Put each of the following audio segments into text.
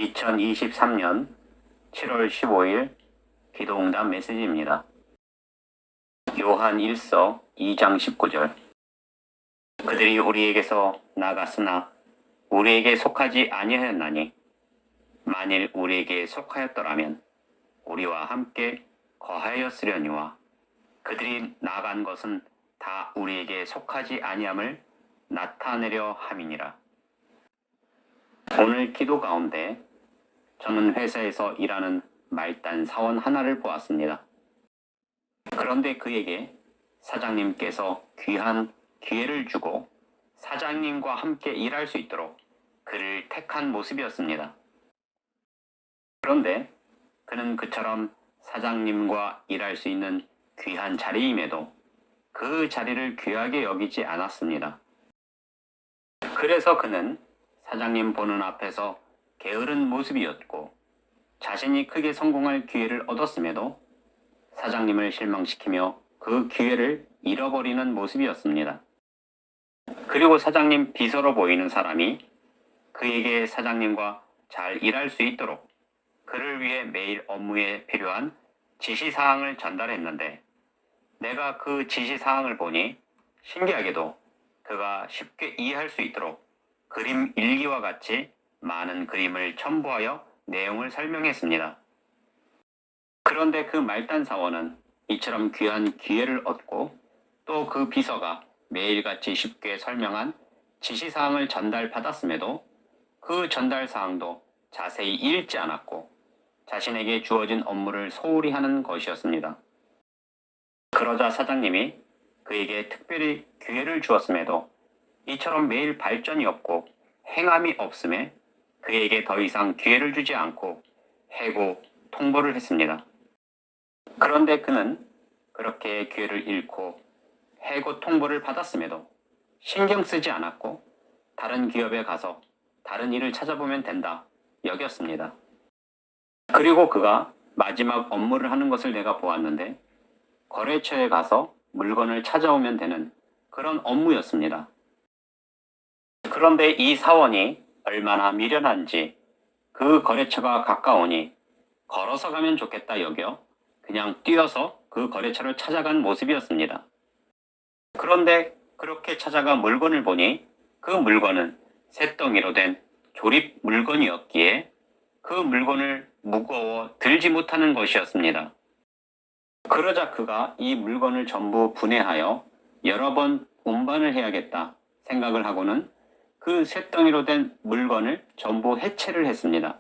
2023년 7월 15일 기도응답 메시지입니다. 요한 1서 2장 19절. 그들이 우리에게서 나갔으나 우리에게 속하지 아니하였나니 만일 우리에게 속하였더라면 우리와 함께 거하였으려니와 그들이 나간 것은 다 우리에게 속하지 아니함을 나타내려 함이니라. 오늘 기도 가운데 저는 회사에서 일하는 말단 사원 하나를 보았습니다. 그런데 그에게 사장님께서 귀한 기회를 주고 사장님과 함께 일할 수 있도록 그를 택한 모습이었습니다. 그런데 그는 그처럼 사장님과 일할 수 있는 귀한 자리임에도 그 자리를 귀하게 여기지 않았습니다. 그래서 그는 사장님 보는 앞에서 게으른 모습이었고 자신이 크게 성공할 기회를 얻었음에도 사장님을 실망시키며 그 기회를 잃어버리는 모습이었습니다. 그리고 사장님 비서로 보이는 사람이 그에게 사장님과 잘 일할 수 있도록 그를 위해 매일 업무에 필요한 지시사항을 전달했는데 내가 그 지시사항을 보니 신기하게도 그가 쉽게 이해할 수 있도록 그림 일기와 같이 많은 그림을 첨부하여 내용을 설명했습니다. 그런데 그 말단 사원은 이처럼 귀한 기회를 얻고 또 그 비서가 매일같이 쉽게 설명한 지시사항을 전달받았음에도 그 전달사항도 자세히 읽지 않았고 자신에게 주어진 업무를 소홀히 하는 것이었습니다. 그러자 사장님이 그에게 특별히 기회를 주었음에도 이처럼 매일 발전이 없고 행함이 없음에 그에게 더 이상 기회를 주지 않고 해고 통보를 했습니다. 그런데 그는 그렇게 기회를 잃고 해고 통보를 받았음에도 신경 쓰지 않았고 다른 기업에 가서 다른 일을 찾아보면 된다 여겼습니다. 그리고 그가 마지막 업무를 하는 것을 내가 보았는데 거래처에 가서 물건을 찾아오면 되는 그런 업무였습니다. 그런데 이 사원이 얼마나 미련한지 그 거래처가 가까우니 걸어서 가면 좋겠다 여겨 그냥 뛰어서 그 거래처를 찾아간 모습이었습니다. 그런데 그렇게 찾아가 물건을 보니 그 물건은 쇳덩이로 된 조립 물건이었기에 그 물건을 무거워 들지 못하는 것이었습니다. 그러자 그가 이 물건을 전부 분해하여 여러 번 운반을 해야겠다 생각을 하고는 그 쇳덩이로 된 물건을 전부 해체를 했습니다.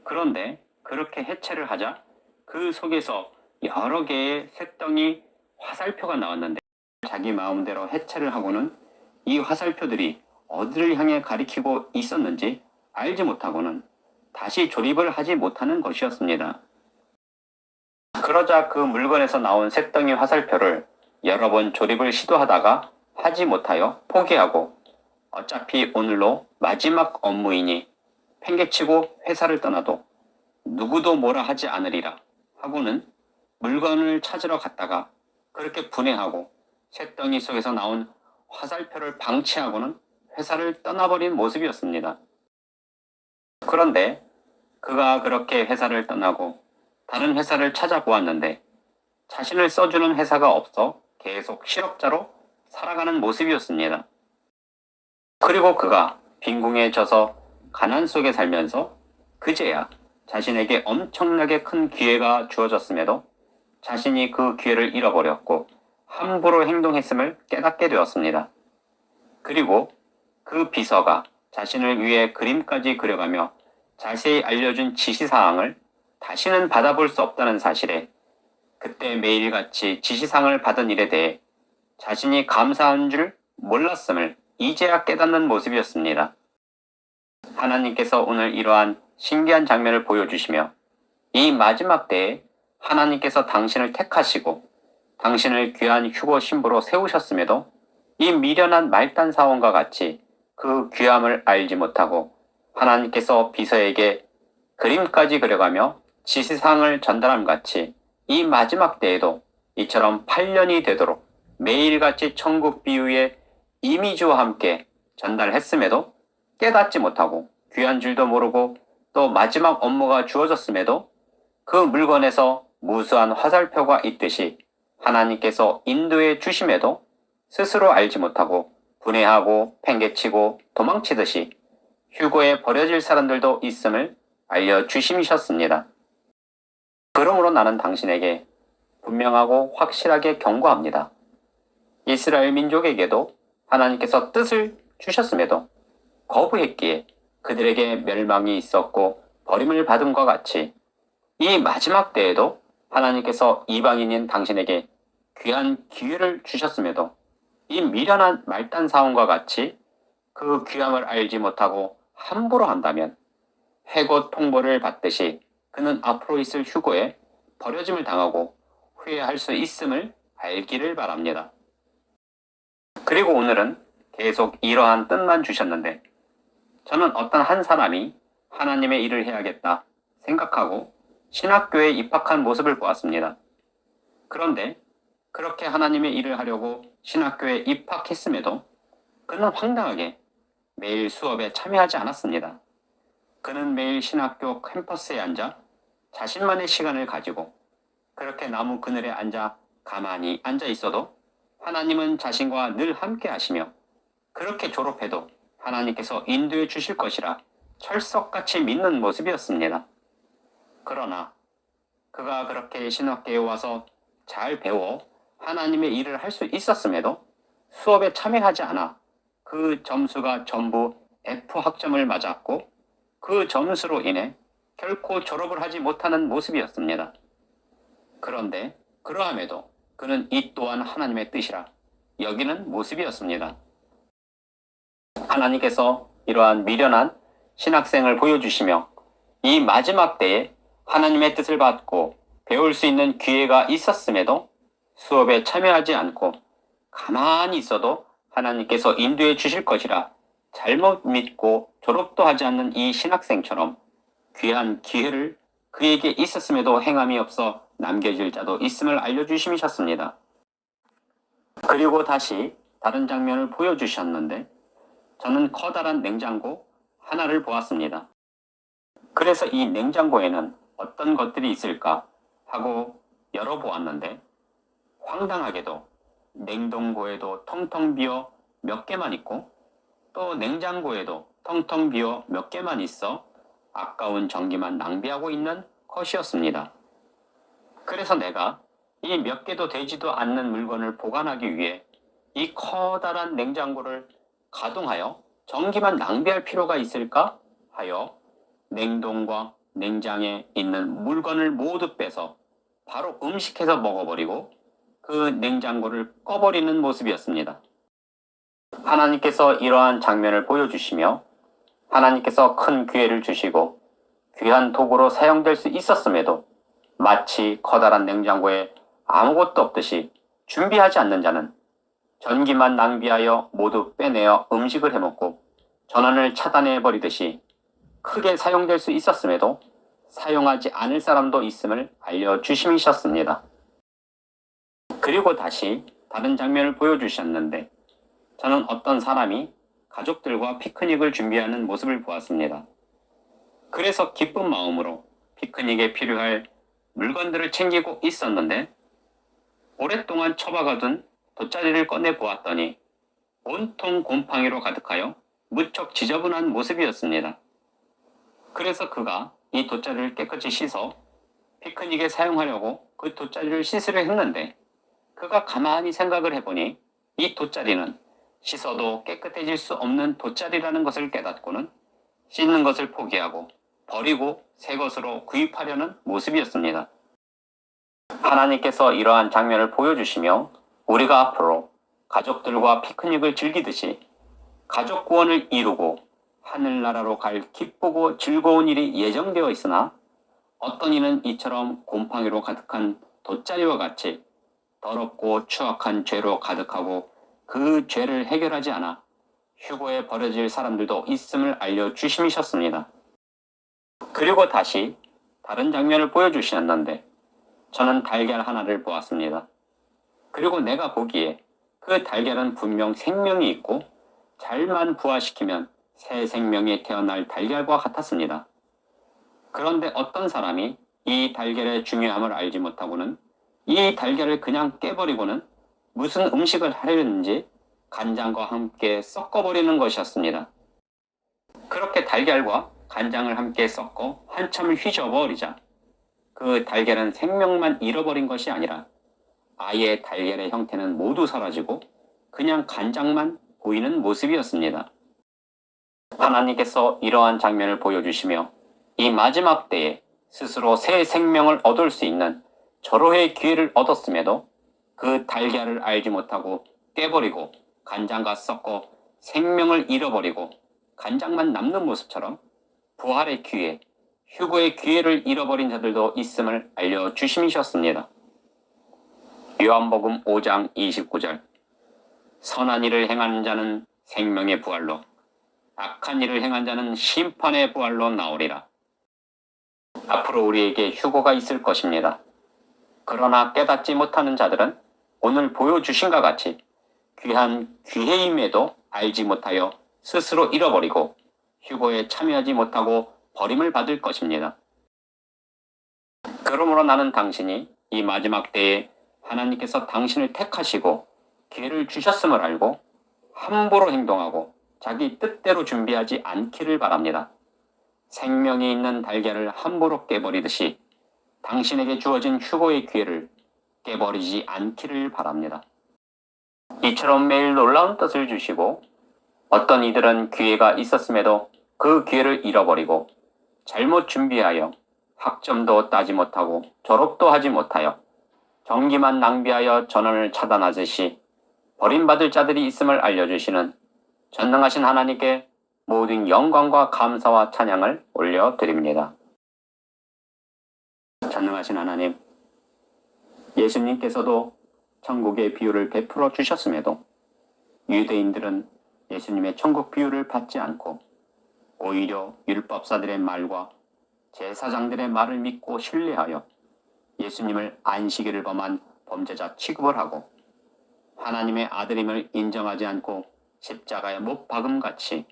그런데 그렇게 해체를 하자 그 속에서 여러 개의 쇳덩이 화살표가 나왔는데 자기 마음대로 해체를 하고는 이 화살표들이 어디를 향해 가리키고 있었는지 알지 못하고는 다시 조립을 하지 못하는 것이었습니다. 그러자 그 물건에서 나온 쇳덩이 화살표를 여러 번 조립을 시도하다가 하지 못하여 포기하고 어차피 오늘로 마지막 업무이니 팽개치고 회사를 떠나도 누구도 뭐라 하지 않으리라 하고는 물건을 찾으러 갔다가 그렇게 분해하고 쇳덩이 속에서 나온 화살표를 방치하고는 회사를 떠나버린 모습이었습니다. 그런데 그가 그렇게 회사를 떠나고 다른 회사를 찾아보았는데 자신을 써주는 회사가 없어 계속 실업자로 살아가는 모습이었습니다. 그리고 그가 빈궁에 져서 가난 속에 살면서 그제야 자신에게 엄청나게 큰 기회가 주어졌음에도 자신이 그 기회를 잃어버렸고 함부로 행동했음을 깨닫게 되었습니다. 그리고 그 비서가 자신을 위해 그림까지 그려가며 자세히 알려준 지시사항을 다시는 받아볼 수 없다는 사실에 그때 매일같이 지시사항을 받은 일에 대해 자신이 감사한 줄 몰랐음을 이제야 깨닫는 모습이었습니다. 하나님께서 오늘 이러한 신기한 장면을 보여주시며 이 마지막 때에 하나님께서 당신을 택하시고 당신을 귀한 휴거 신부로 세우셨음에도 이 미련한 말단 사원과 같이 그 귀함을 알지 못하고 하나님께서 비서에게 그림까지 그려가며 지시사항을 전달함 같이 이 마지막 때에도 이처럼 8년이 되도록 매일같이 천국 비유의 이미지와 함께 전달했음에도 깨닫지 못하고 귀한 줄도 모르고 또 마지막 업무가 주어졌음에도 그 물건에서 무수한 화살표가 있듯이 하나님께서 인도해 주심에도 스스로 알지 못하고 분해하고 팽개치고 도망치듯이 휴거에 버려질 사람들도 있음을 알려주심이셨습니다. 그러므로 나는 당신에게 분명하고 확실하게 경고합니다. 이스라엘 민족에게도 하나님께서 뜻을 주셨음에도 거부했기에 그들에게 멸망이 있었고 버림을 받음과 같이 이 마지막 때에도 하나님께서 이방인인 당신에게 귀한 기회를 주셨음에도 이 미련한 말단 사원과 같이 그 귀함을 알지 못하고 함부로 한다면 해고 통보를 받듯이 그는 앞으로 있을 휴거에 버려짐을 당하고 후회할 수 있음을 알기를 바랍니다. 그리고 오늘은 계속 이러한 뜻만 주셨는데 저는 어떤 한 사람이 하나님의 일을 해야겠다 생각하고 신학교에 입학한 모습을 보았습니다. 그런데 그렇게 하나님의 일을 하려고 신학교에 입학했음에도 그는 황당하게 매일 수업에 참여하지 않았습니다. 그는 매일 신학교 캠퍼스에 앉아 자신만의 시간을 가지고 그렇게 나무 그늘에 앉아 가만히 앉아 있어도 하나님은 자신과 늘 함께 하시며 그렇게 졸업해도 하나님께서 인도해 주실 것이라 철석같이 믿는 모습이었습니다. 그러나 그가 그렇게 신학교에 와서 잘 배워 하나님의 일을 할 수 있었음에도 수업에 참여하지 않아 그 점수가 전부 F 학점을 맞았고 그 점수로 인해 결코 졸업을 하지 못하는 모습이었습니다. 그런데 그러함에도 그는 이 또한 하나님의 뜻이라 여기는 모습이었습니다. 하나님께서 이러한 미련한 신학생을 보여주시며 이 마지막 때에 하나님의 뜻을 받고 배울 수 있는 기회가 있었음에도 수업에 참여하지 않고 가만히 있어도 하나님께서 인도해 주실 것이라 잘못 믿고 졸업도 하지 않는 이 신학생처럼 귀한 기회를 그에게 있었음에도 행함이 없어 남겨질 자도 있음을 알려주심이셨습니다. 그리고 다시 다른 장면을 보여주셨는데 저는 커다란 냉장고 하나를 보았습니다. 그래서 이 냉장고에는 어떤 것들이 있을까 하고 열어보았는데 황당하게도 냉동고에도 텅텅 비어 몇 개만 있고 또 냉장고에도 텅텅 비어 몇 개만 있어 아까운 전기만 낭비하고 있는 것이었습니다. 그래서 내가 이 몇 개도 되지도 않는 물건을 보관하기 위해 이 커다란 냉장고를 가동하여 전기만 낭비할 필요가 있을까 하여 냉동과 냉장에 있는 물건을 모두 빼서 바로 음식해서 먹어버리고 그 냉장고를 꺼버리는 모습이었습니다. 하나님께서 이러한 장면을 보여주시며 하나님께서 큰 기회를 주시고 귀한 도구로 사용될 수 있었음에도 마치 커다란 냉장고에 아무것도 없듯이 준비하지 않는 자는 전기만 낭비하여 모두 빼내어 음식을 해먹고 전원을 차단해버리듯이 크게 사용될 수 있었음에도 사용하지 않을 사람도 있음을 알려주심이셨습니다. 그리고 다시 다른 장면을 보여주셨는데 저는 어떤 사람이 가족들과 피크닉을 준비하는 모습을 보았습니다. 그래서 기쁜 마음으로 피크닉에 필요할 물건들을 챙기고 있었는데 오랫동안 처박아둔 돗자리를 꺼내 보았더니 온통 곰팡이로 가득하여 무척 지저분한 모습이었습니다. 그래서 그가 이 돗자리를 깨끗이 씻어 피크닉에 사용하려고 그 돗자리를 씻으려 했는데 그가 가만히 생각을 해보니 이 돗자리는 씻어도 깨끗해질 수 없는 돗자리라는 것을 깨닫고는 씻는 것을 포기하고 버리고 새 것으로 구입하려는 모습이었습니다. 하나님께서 이러한 장면을 보여주시며 우리가 앞으로 가족들과 피크닉을 즐기듯이 가족 구원을 이루고 하늘나라로 갈 기쁘고 즐거운 일이 예정되어 있으나 어떤 이는 이처럼 곰팡이로 가득한 돗자리와 같이 더럽고 추악한 죄로 가득하고 그 죄를 해결하지 않아 휴거에 버려질 사람들도 있음을 알려주심이셨습니다. 그리고 다시 다른 장면을 보여주셨는데 저는 달걀 하나를 보았습니다. 그리고 내가 보기에 그 달걀은 분명 생명이 있고 잘만 부화시키면 새 생명이 태어날 달걀과 같았습니다. 그런데 어떤 사람이 이 달걀의 중요함을 알지 못하고는 이 달걀을 그냥 깨버리고는 무슨 음식을 하려는지 간장과 함께 섞어버리는 것이었습니다. 그렇게 달걀과 간장을 함께 섞어 한참을 휘저어버리자 그 달걀은 생명만 잃어버린 것이 아니라 아예 달걀의 형태는 모두 사라지고 그냥 간장만 보이는 모습이었습니다. 하나님께서 이러한 장면을 보여주시며 이 마지막 때에 스스로 새 생명을 얻을 수 있는 절호의 기회를 얻었음에도 그 달걀을 알지 못하고 깨버리고 간장과 섞어 생명을 잃어버리고 간장만 남는 모습처럼 부활의 기회, 휴거의 기회를 잃어버린 자들도 있음을 알려주심이셨습니다. 요한복음 5장 29절 선한 일을 행하는 자는 생명의 부활로 악한 일을 행한 자는 심판의 부활로 나오리라. 앞으로 우리에게 휴거가 있을 것입니다. 그러나 깨닫지 못하는 자들은 오늘 보여주신과 같이 귀한 기회임에도 알지 못하여 스스로 잃어버리고 휴거에 참여하지 못하고 버림을 받을 것입니다. 그러므로 나는 당신이 이 마지막 때에 하나님께서 당신을 택하시고 기회를 주셨음을 알고 함부로 행동하고 자기 뜻대로 준비하지 않기를 바랍니다. 생명이 있는 달걀을 함부로 깨버리듯이 당신에게 주어진 휴거의 기회를 깨버리지 않기를 바랍니다. 이처럼 매일 놀라운 뜻을 주시고 어떤 이들은 기회가 있었음에도 그 기회를 잃어버리고 잘못 준비하여 학점도 따지 못하고 졸업도 하지 못하여 정기만 낭비하여 전원을 차단하듯이 버림받을 자들이 있음을 알려주시는 전능하신 하나님께 모든 영광과 감사와 찬양을 올려드립니다. 전능하신 하나님, 예수님께서도 천국의 비유를 베풀어 주셨음에도 유대인들은 예수님의 천국 비유를 받지 않고 오히려 율법사들의 말과 제사장들의 말을 믿고 신뢰하여 예수님을 안식일을 범한 범죄자 취급을 하고 하나님의 아들임을 인정하지 않고 십자가에 못 박음같이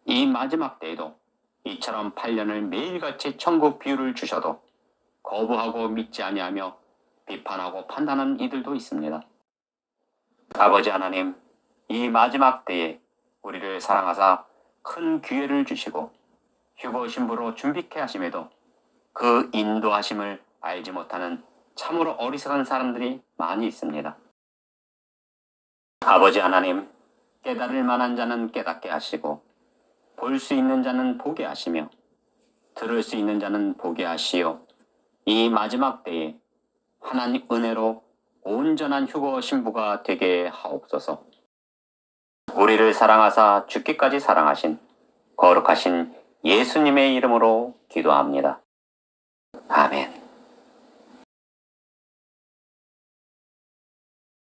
이 마지막 때에도 이처럼 8년을 매일같이 천국 비유를 주셔도 거부하고 믿지 아니하며 비판하고 판단하는 이들도 있습니다. 아버지 하나님, 이 마지막 때에 우리를 사랑하사 큰 기회를 주시고 휴거 신부로 준비케 하심에도 그 인도하심을 알지 못하는 참으로 어리석은 사람들이 많이 있습니다. 아버지 하나님, 깨달을 만한 자는 깨닫게 하시고 볼 수 있는 자는 보게 하시며 들을 수 있는 자는 보게 하시오. 이 마지막 때에 하나님 은혜로 온전한 휴거 신부가 되게 하옵소서. 우리를 사랑하사 죽기까지 사랑하신 거룩하신 예수님의 이름으로 기도합니다. 아멘.